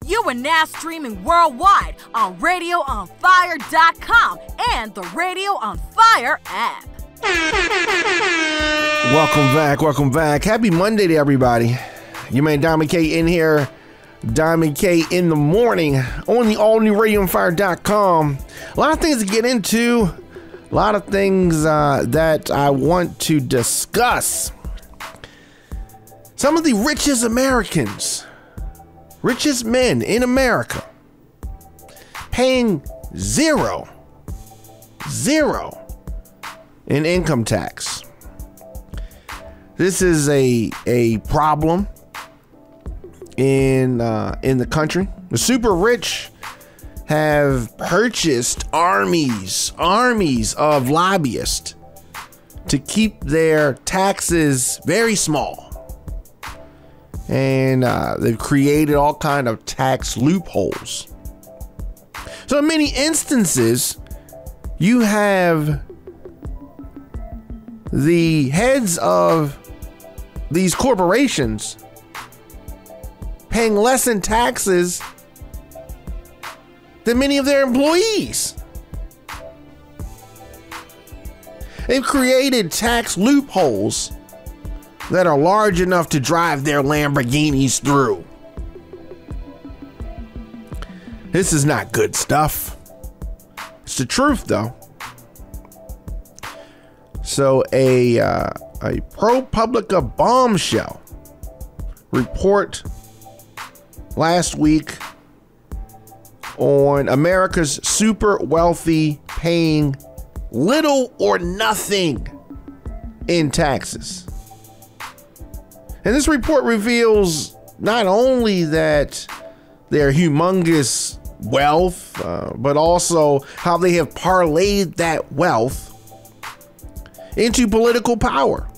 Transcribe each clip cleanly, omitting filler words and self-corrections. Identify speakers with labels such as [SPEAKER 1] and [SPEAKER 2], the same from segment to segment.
[SPEAKER 1] You are now streaming worldwide on RadioOnFire.com and the Radio on Fire app.
[SPEAKER 2] Welcome back. Happy Monday to everybody. Your man Diamond K in here. Diamond K in the morning on the all new RadioOnFire.com. A lot of things to get into. A lot of things that I want to discuss. Some of the richest Americans, richest men in America, paying zero in income tax. This is a problem in the country. The super rich have purchased armies of lobbyists to keep their taxes very small. And they've created all kind of tax loopholes. So in many instances, you have the heads of these corporations paying less in taxes than many of their employees. They've created tax loopholes that are large enough to drive their Lamborghinis through. This is not good stuff. It's the truth, though. So a ProPublica bombshell report last week on America's super wealthy paying little or nothing in taxes. And this report reveals not only that their humongous wealth, but also how they have parlayed that wealth into political power.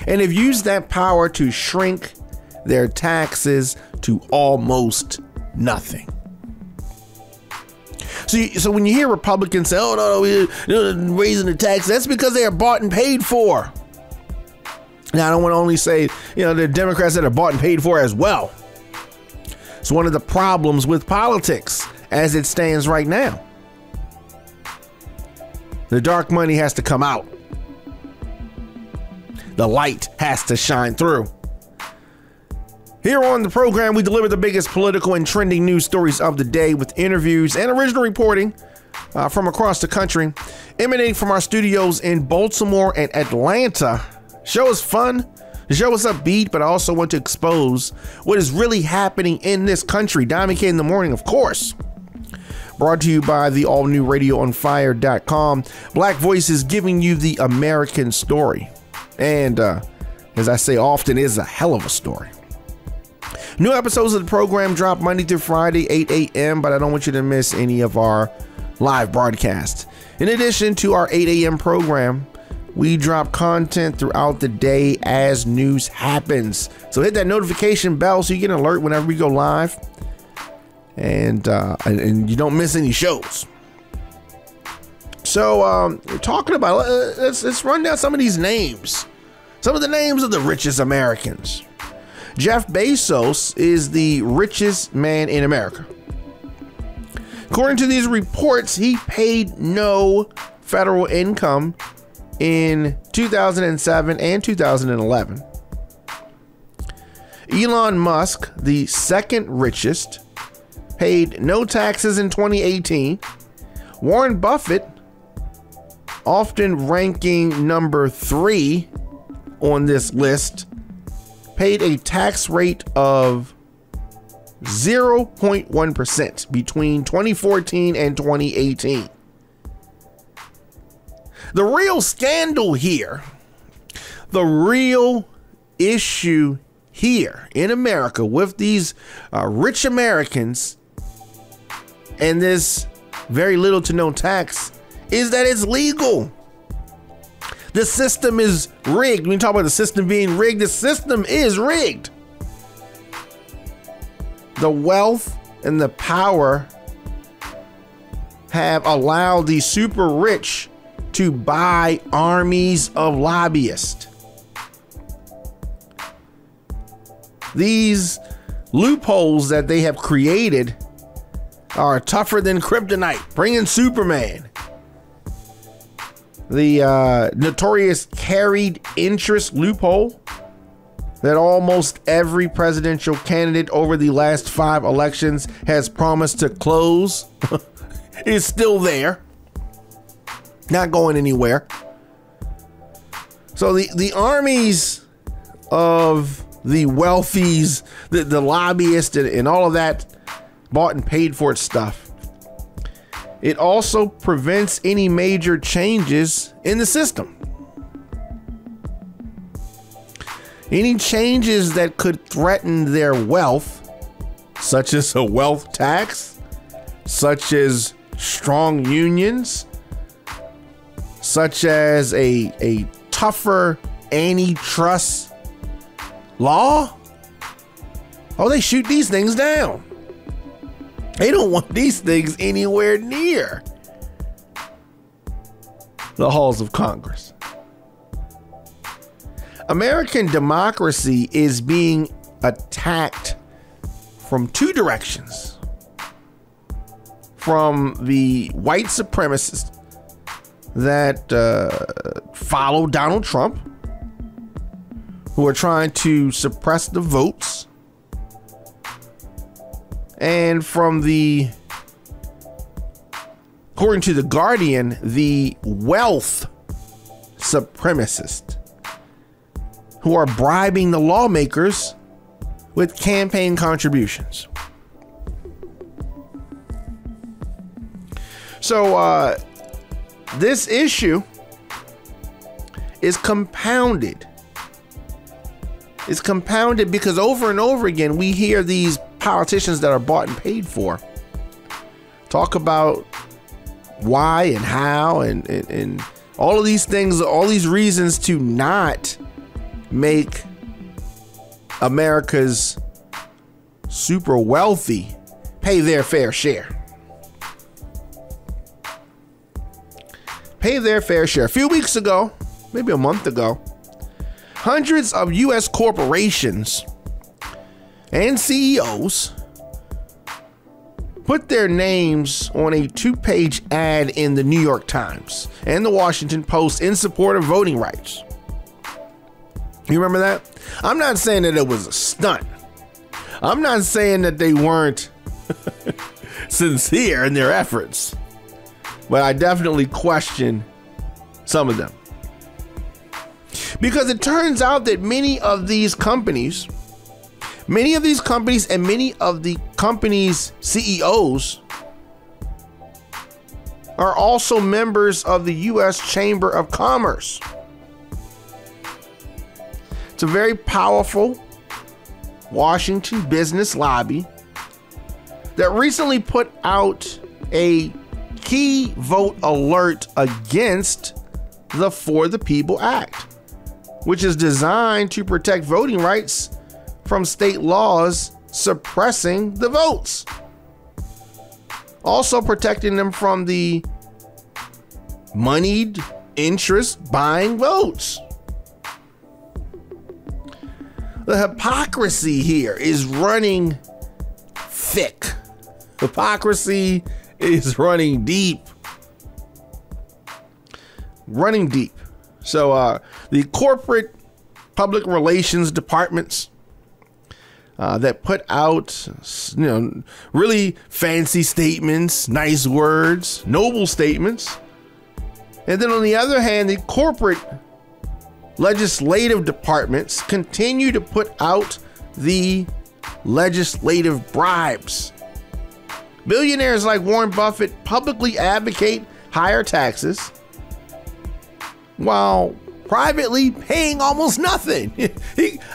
[SPEAKER 2] And have used that power to shrink their taxes to almost nothing. So when you hear Republicans say, oh, no, we're raising the tax, that's because they are bought and paid for. Now, I don't want to only say, the Democrats that are bought and paid for as well. It's one of the problems with politics as it stands right now. The dark money has to come out. The light has to shine through. Here on the program, we deliver the biggest political and trending news stories of the day with interviews and original reporting from across the country, emanating from our studios in Baltimore and Atlanta. Show is fun, the show is upbeat, but I also want to expose what is really happening in this country. Diamond K in the morning, of course. Brought to you by the all new RadioOnFire.com. Black voices giving you the American story. And as I say often, it is a hell of a story. New episodes of the program drop Monday through Friday, 8 a.m., but I don't want you to miss any of our live broadcasts. In addition to our 8 a.m. program, we drop content throughout the day as news happens. So hit that notification bell so you get an alert whenever we go live. And you don't miss any shows. So we're talking about, let's run down some of these names. Some of the names of the richest Americans. Jeff Bezos is the richest man in America. According to these reports, he paid no federal income in 2007 and 2011. Elon Musk, the second richest, paid no taxes in 2018. Warren Buffett, often ranking number 3 on this list, paid a tax rate of 0.1% between 2014 and 2018. The real scandal here, the real issue here in America with these rich Americans and this very little to no tax is that it's legal. The system is rigged. When you talk about the system being rigged, the system is rigged. The wealth and the power have allowed the super rich to buy armies of lobbyists. These loopholes that they have created are tougher than kryptonite. Bring in Superman. The notorious carried interest loophole that almost every presidential candidate over the last 5 elections has promised to close is still there. Not going anywhere. So the armies of the wealthies, the lobbyists, and all of that bought and paid for stuff. It also prevents any major changes in the system. Any changes that could threaten their wealth, such as a wealth tax, such as strong unions, such as a tougher antitrust law, they shoot these things down. They don't want these things anywhere near the halls of Congress. American democracy is being attacked from 2 directions. From the white supremacists that follow Donald Trump, who are trying to suppress the votes, and from the, according to The Guardian, the wealth supremacists who are bribing the lawmakers with campaign contributions. So this issue is compounded. It's compounded because over and over again we hear these politicians that are bought and paid for talk about why and how and all of these things, all these reasons to not make America's super wealthy pay their fair share. Pay their fair share. A few weeks ago, maybe a month ago, hundreds of U.S. corporations and CEOs put their names on a 2-page ad in the New York Times and the Washington Post in support of voting rights. You remember that? I'm not saying that it was a stunt. I'm not saying that they weren't sincere in their efforts, but I definitely question some of them. Because it turns out that many of these companies and many of the companies' CEOs are also members of the U.S. Chamber of Commerce. It's a very powerful Washington business lobby that recently put out a key vote alert against the For the People Act, which is designed to protect voting rights from state laws suppressing the votes, also protecting them from the moneyed interest buying votes. The hypocrisy here is running thick. Hypocrisy is running deep. So the corporate public relations departments that put out, really fancy statements, nice words, noble statements. And then on the other hand, the corporate legislative departments continue to put out the legislative bribes. Billionaires like Warren Buffett publicly advocate higher taxes while privately paying almost nothing.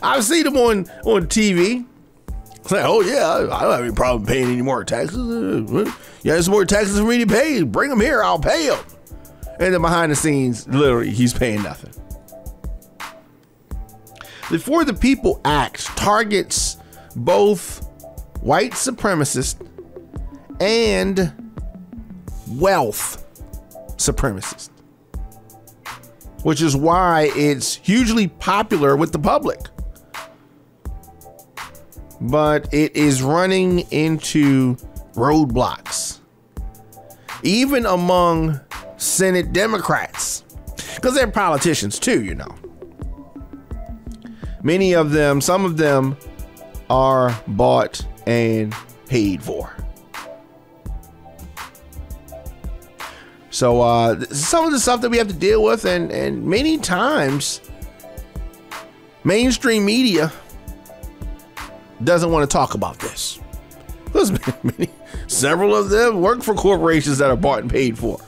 [SPEAKER 2] I've seen him on TV. It's like, oh yeah, I don't have any problem paying any more taxes. Yeah, there's more taxes for me to pay. Bring them here, I'll pay them. And then behind the scenes, literally, he's paying nothing. The For the People Act targets both white supremacists and wealth supremacists, which is why it's hugely popular with the public. but it is running into roadblocks, even among Senate Democrats, because they're politicians too, you know. Many of them, some of them are bought and paid for. So some of the stuff that we have to deal with, and many times mainstream media doesn't want to talk about this. There's several of them work for corporations that are bought and paid for.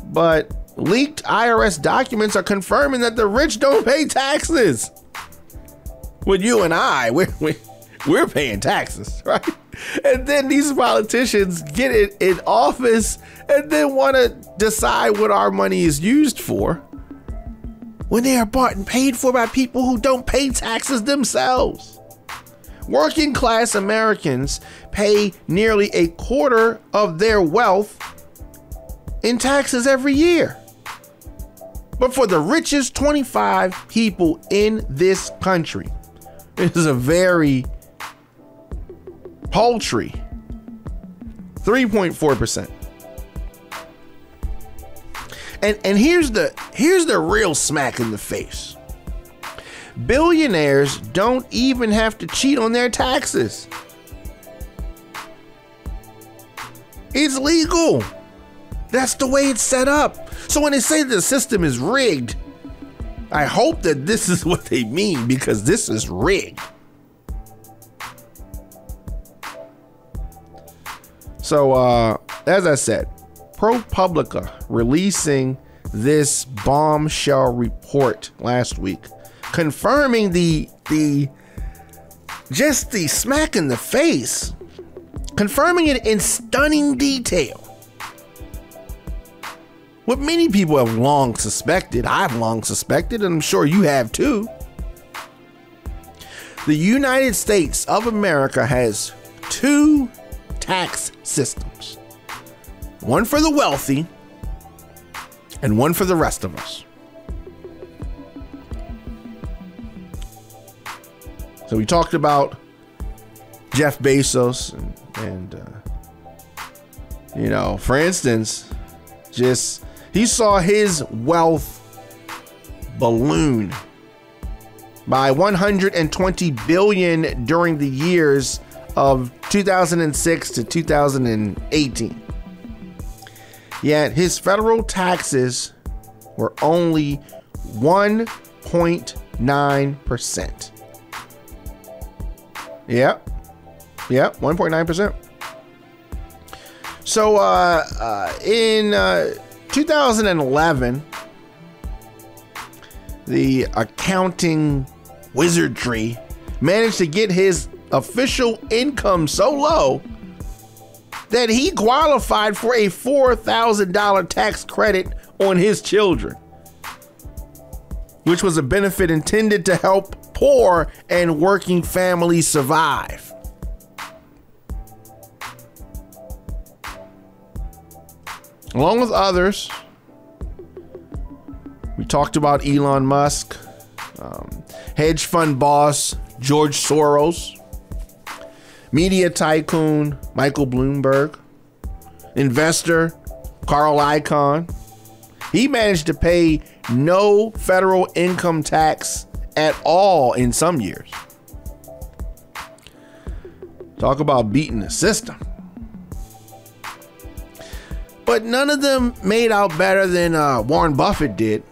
[SPEAKER 2] But leaked IRS documents are confirming that the rich don't pay taxes. When you and I, we're paying taxes, right? And then these politicians get it in office and then want to decide what our money is used for when they are bought and paid for by people who don't pay taxes themselves. Working class Americans pay nearly a quarter of their wealth in taxes every year. But for the richest 25 people in this country, it is a very paltry 3.4%. And here's the real smack in the face. Billionaires don't even have to cheat on their taxes. It's legal. That's the way it's set up. So when they say the system is rigged, I hope that this is what they mean, because this is rigged. So, as I said, ProPublica releasing this bombshell report last week, confirming the smack in the face, confirming it in stunning detail. What many people have long suspected, I've long suspected, and I'm sure you have too. The United States of America has two tax systems. One for the wealthy and one for the rest of us. So we talked about Jeff Bezos and for instance, he saw his wealth balloon by 120 billion during the years of 2006 to 2018. Yet his federal taxes were only 1.9%. Yep, 1.9%. So in 2011, the accounting wizardry managed to get his official income so low that he qualified for a $4,000 tax credit on his children, which was a benefit intended to help poor and working families survive. Along with others, we talked about Elon Musk, hedge fund boss George Soros, media tycoon Michael Bloomberg, investor Carl Icahn. He managed to pay no federal income tax at all in some years. Talk about beating the system. But none of them made out better than Warren Buffett did.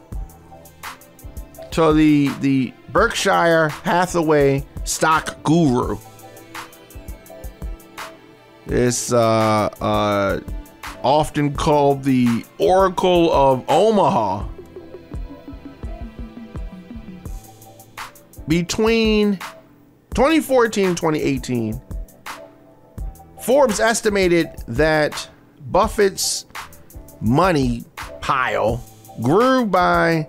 [SPEAKER 2] So the Berkshire Hathaway stock guru, this often called the Oracle of Omaha, between 2014 and 2018, Forbes estimated that Buffett's money pile grew by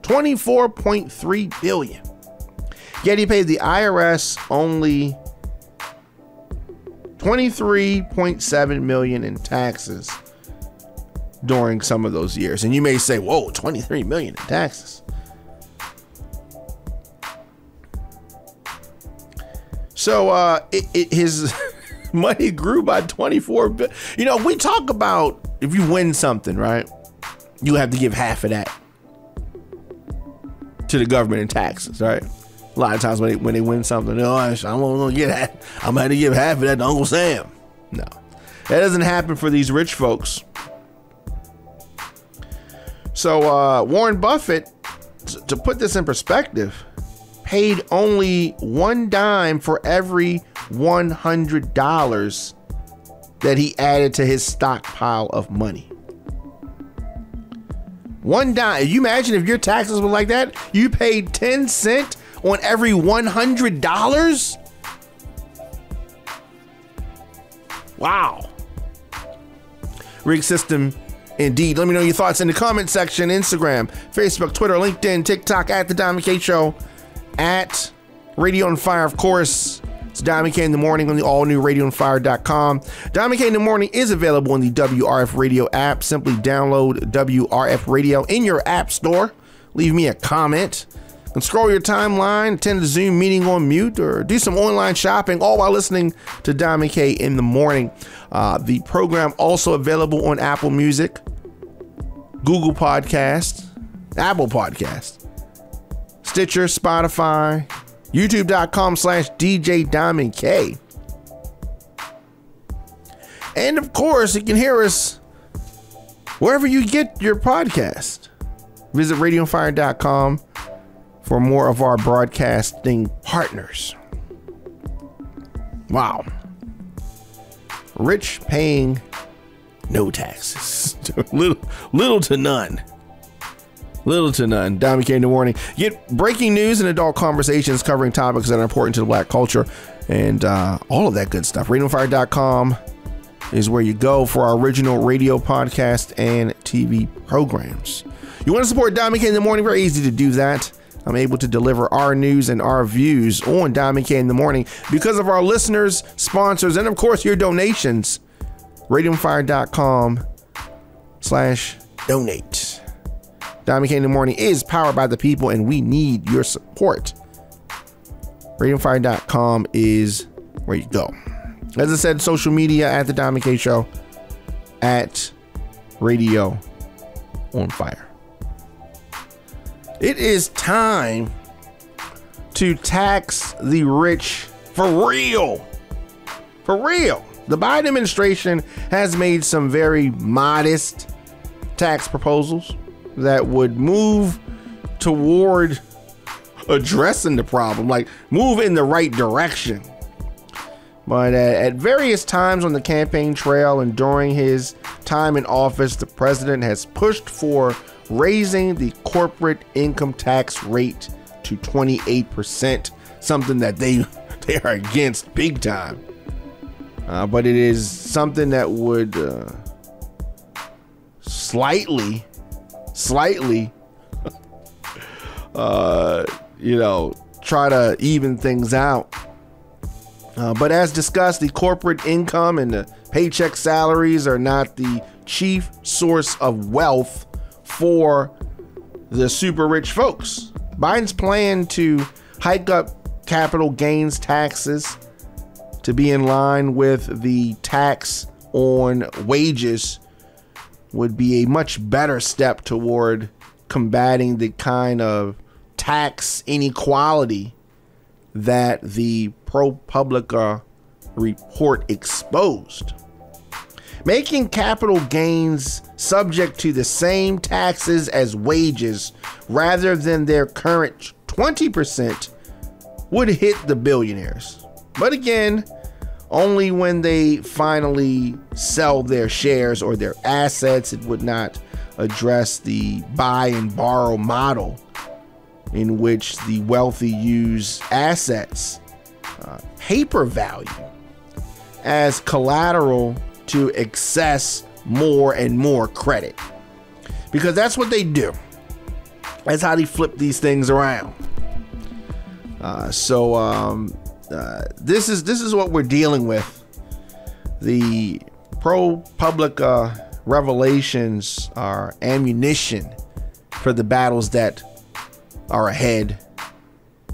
[SPEAKER 2] 24.3 billion. Yet he paid the IRS only 23.7 million in taxes during some of those years. And you may say, whoa, 23 million in taxes. So his money grew by 24 billion. You know, we talk about if you win something, right? You have to give half of that to the government in taxes, right? A lot of times when they win something, I'm gonna get that. I'm gonna give half of that to Uncle Sam. No, that doesn't happen for these rich folks. So Warren Buffett, to put this in perspective, paid only 1 dime for every $100 that he added to his stockpile of money. 1 dime. You imagine if your taxes were like that, you paid 10 cents on every $100? Wow. Rig system indeed. Let me know your thoughts in the comment section. Instagram, Facebook, Twitter, LinkedIn, TikTok, at The Diamond K Show, at Radio on Fire, of course. It's Diamond K in the Morning on the all-new radioonfire.com. Diamond K in the Morning is available in the WRF Radio app. Simply download WRF Radio in your app store. Leave me a comment. And scroll your timeline, attend the Zoom meeting on mute, or do some online shopping, all while listening to Diamond K in the Morning. The program also available on Apple Music, Google Podcasts, Apple Podcasts, Stitcher, Spotify, YouTube.com/DJ Diamond K. And of course, you can hear us wherever you get your podcast. Visit radioonfire.com for more of our broadcasting partners. Wow. Rich paying no taxes. little to none. Little to none. Diamond K in the Morning. Get breaking news and adult conversations covering topics that are important to the black culture and all of that good stuff. radioonfire.com is where you go for our original radio, podcast, and TV programs. You want to support Diamond K in the Morning? Very easy to do that. I'm able to deliver our news and our views on Diamond K in the Morning because of our listeners, sponsors, and of course your donations. radioonfire.com/donate. Diamond K in the Morning is powered by the people, and we need your support. radioonfire.com is where you go. As I said, social media at The Diamond K Show, at Radio on Fire. It is time to tax the rich for real. For real. The Biden administration has made some very modest tax proposals that would move toward addressing the problem, like move in the right direction. But at various times on the campaign trail and during his time in office, the president has pushed for raising the corporate income tax rate to 28%, something that they are against big time. But it is something that would slightly, try to even things out. But as discussed, the corporate income and the paycheck salaries are not the chief source of wealth for the super rich folks. Biden's plan to hike up capital gains taxes to be in line with the tax on wages would be a much better step toward combating the kind of tax inequality that the ProPublica report exposed. Making capital gains subject to the same taxes as wages rather than their current 20% would hit the billionaires. But again, only when they finally sell their shares or their assets. It would not address the buy and borrow model in which the wealthy use assets, paper value, as collateral to access more and more credit, because that's what they do. That's how they flip these things around. This is what we're dealing with. The ProPublica revelations are ammunition for the battles that are ahead.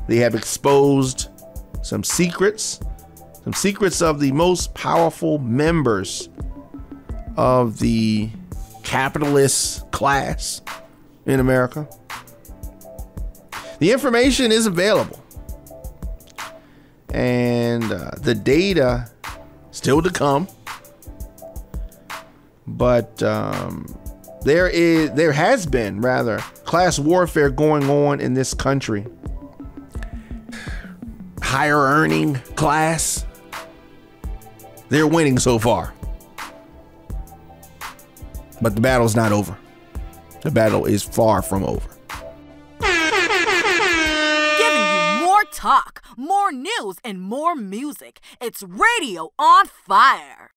[SPEAKER 2] They have exposed some secrets of the most powerful members of the capitalist class in America. The information is available, and the data still to come. But there has been class warfare going on in this country. Higher earning class, they're winning so far. But the battle's not over. The battle is far from over.
[SPEAKER 1] Giving you more talk, more news, and more music. It's Radio on Fire.